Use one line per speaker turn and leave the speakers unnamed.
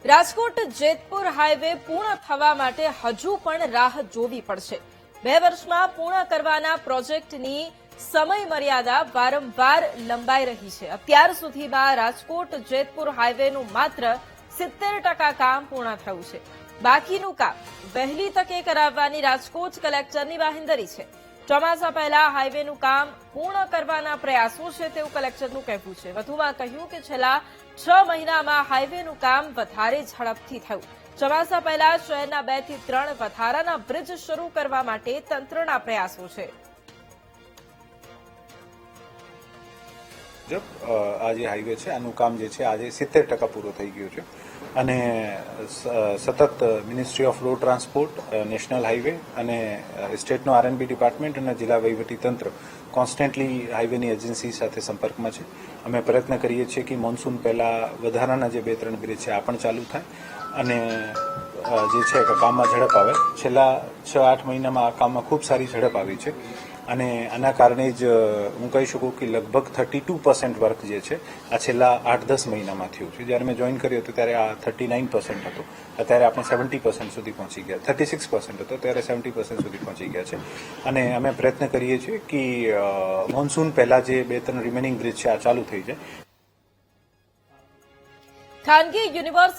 Rajkot Jetpur highway પૂર્ણ થવા માટે હજુ પણ રાહ જોવી પડશે। 2 વર્ષમાં પૂર્ણ કરવાના પ્રોજેક્ટની સમય મર્યાદા વારંવાર લંબાઈ રહી છે। અત્યાર સુધીમાં રાજકોટ જેતપુર હાઈવેનું માત્ર 70% કામ પૂર્ણ થયું છે। બાકીનું કામ વહેલી તકે કરાવવાની રાજકોટ કલેક્ટરની બાંહેધરી છે। ચોમાસા પહેલા હાઈવેનું કામ પૂર્ણ કરવાના પ્રયાસો છે તેવું કલેક્ટરનું કહેવું છે। વધુમાં કહ્યું કે છેલ્લા 6 મહિનામાં હાઈવેનું કામ વધારે ઝડપથી થયું। ચોમાસા પહેલા શહેરના 2 થી 3 વધારાના બ્રિજ શરૂ કરવા માટે તંત્રના પ્રયાસો છે।
આ જે હાઈવે છે આનું કામ જે છે આજે 70% પૂરો થઈ ગયું છે અને સતત ministry off road transport, national highway અને સ્ટેટનો આરએનબી ડિપાર્ટમેન્ટ અને જિલ્લા વહીવટી તંત્ર કોન્સ્ટન્ટલી હાઈવેની એજન્સી સાથે સંપર્કમાં છે। અમે પ્રયત્ન કરીએ છીએ કે મોન્સૂન પહેલા વધારાના જે 2-3 બ્રિજ છે આ પણ ચાલુ થાય અને જે છે કે કામમાં ઝડપ આવે। છેલ્લા 6-8 મહિનામાં આ કામમાં ખૂબ સારી ઝડપ આવી છે અને આના કારણે જ હું કહી શકું કે લગભગ 32% વર્ક જે છે આ છેલ્લા 8-10 મહિનામાં થયું છે। જ્યારે મેં જોઈન કર્યું હતું ત્યારે આ 39% હતો, અત્યારે આપણે 70% સુધી પહોંચી ગયા। 36% હતો ત્યારે 70% સુધી પહોંચી ગયા છે અને અમે પ્રયત્ન કરીએ છીએ કે મોન્સૂન પહેલા જે 2-3 રિમેનિંગ બ્રિજ છે આ ચાલુ થઈ જાય।
ખાનગી યુનિવર્સિટી